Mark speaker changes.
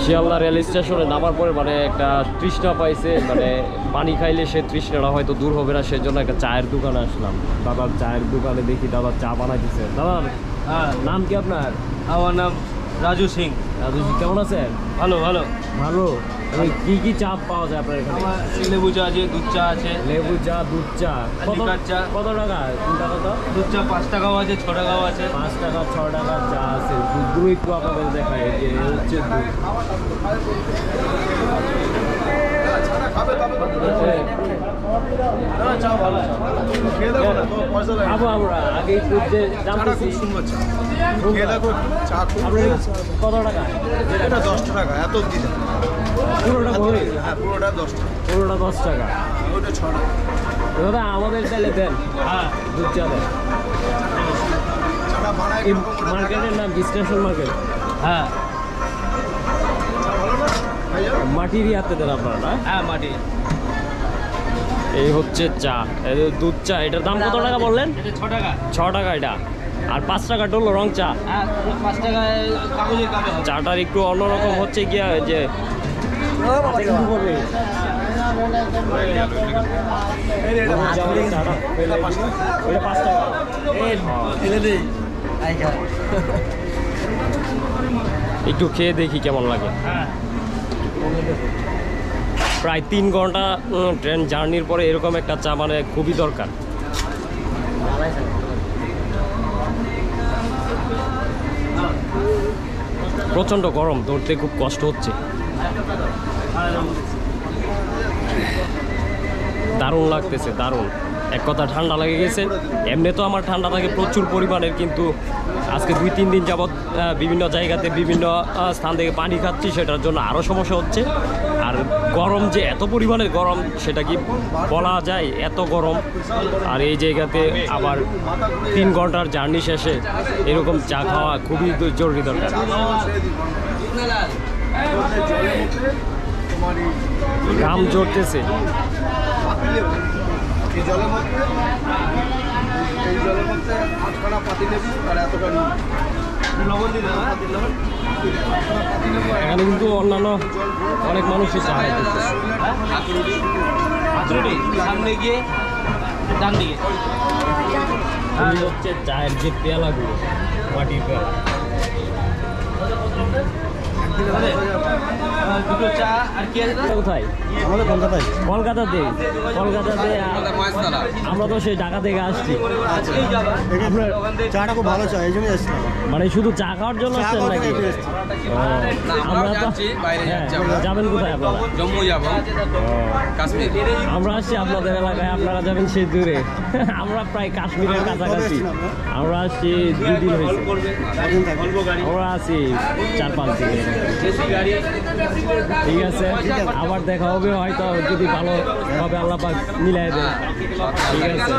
Speaker 1: Sealdah rail স্টেশনে নামার পরে মানে একটা তৃষ্ণা পাইছে, মানে পানি খাইলে সে তৃষ্ণাটা হয়তো দূর হবে না, সেজন্য একটা চায়ের দোকানে আসলাম। দাদার চায়ের দোকানে দেখি দাদা চা বানাইতেছে। দাদার নাম কি আপনার?
Speaker 2: আমার নাম রাজু সিং।
Speaker 1: রাজু সিং, কেমন আছেন?
Speaker 2: ভালো ভালো
Speaker 1: ভালো। কি কি চা পাওয়া যায় আপনার এখানে?
Speaker 2: লেবু চা আছে, দুধ চা আছে।
Speaker 1: লেবু চা, দুধ চা।
Speaker 2: লিকার চা
Speaker 1: কত টাকা? কোন টাকা তো?
Speaker 2: দুধ চা 5 টাকাও আছে, 6 টাকাও আছে।
Speaker 1: 5 টাকা 6 টাকার চা আছে। দুধগুলো একটু আপনাদের দেখায়, যে হচ্ছে দুধ। আমরা আগে দুধ যে জানতেছি কত টাকা?
Speaker 3: এটা 10 টাকা, এত কি
Speaker 1: পুরোটা ভরে?
Speaker 3: হ্যাঁ, পুরোটা 10 টাকা,
Speaker 1: পুরোটা 10 টাকা।
Speaker 3: ওটা 6 টাকা।
Speaker 1: দাদা আমাদের তাহলে দেন।
Speaker 2: হ্যাঁ,
Speaker 1: দুধ চা দেন।
Speaker 3: চাটা বানায়
Speaker 1: এই মার্কেটের নাম কি? Station market?
Speaker 2: হ্যাঁ
Speaker 3: ভালো না ভাইয়া?
Speaker 1: মাটির ইয়াতে দেন আপনারা না?
Speaker 2: হ্যাঁ মাটি।
Speaker 1: এই হচ্ছে চা, এই যে দুধ চা। এটার দাম কত টাকা বললেন?
Speaker 2: এটা 6 টাকা।
Speaker 1: 6 টাকা এটা। আর 5 টাকা ডলো রং চা।
Speaker 2: হ্যাঁ 5 টাকায় কাগজের কাপে হবে।
Speaker 1: চাটার একটু অন্যরকম হচ্ছে গিয়া যে একটু খেয়ে দেখি কেমন লাগে। প্রায় 3 ঘন্টা ট্রেন জার্নির পরে এরকম একটা চা মানে খুবই দরকার। প্রচণ্ড গরম, ধরতে খুব কষ্ট হচ্ছে। দারুণ লাগতেছে, দারুণ। এক কথা ঠান্ডা লেগে গেছে। এমনি তো আমার ঠান্ডা থাকে প্রচুর পরিমাণের, কিন্তু আজকে 2-3 দিন যাবৎ বিভিন্ন জায়গাতে বিভিন্ন স্থান থেকে পানি খাচ্ছি, সেটার জন্য আরও সমস্যা হচ্ছে। আর গরম যে এত পরিমাণের গরম সেটা কি বলা যায়? এত গরম। আর এই জায়গাতে আবার 3 ঘন্টার জার্নি শেষে এরকম চা খাওয়া খুবই জরুরি দরকার। ঘাম ঝরতেছে।
Speaker 3: এই জলের মধ্যে 8খানা পাতি লেবু আর এতটা লবণ দিতে হবে।
Speaker 1: এখানে কিন্তু অন্যান্য অনেক মানুষই চা খাইতেছে।
Speaker 2: সামনে গিয়ে ডান দিকে
Speaker 1: এই হচ্ছে চায়ের যে পেয়ালাগুলো, মাটির পেয়ালা।
Speaker 2: দুটো চা আর কি আছে?
Speaker 1: কোথায়?
Speaker 3: আমাদের কলকাতায়।
Speaker 1: কলকাতাতে। কলকাতাতে আমরা তো সেই ঢাকা থেকে আসছি।
Speaker 3: আপনার চাটা খুব ভালো চা, এই জন্যই আসছিলাম।
Speaker 1: মানে শুধু চা খাওয়ার জন্য আসছেন নাকি? আমরা যাবেন কোথায় আপনারা?
Speaker 4: জম্মু যাব, কাশ্মীর।
Speaker 1: আমরা আসছি আপনাদের এলাকায়, আপনারা যাবেন সেই দূরে। আমরা প্রায় কাশ্মীরের কাছাকাছি। আমরা আসছি 2 দিন হয়েছে। আমরা আছি 4-5 দিন। ঠিক আছে, আবার দেখা হবে হয়তো, যদি ভালো হবে আল্লাহ পাক মিলাই দেন। ঠিক আছে।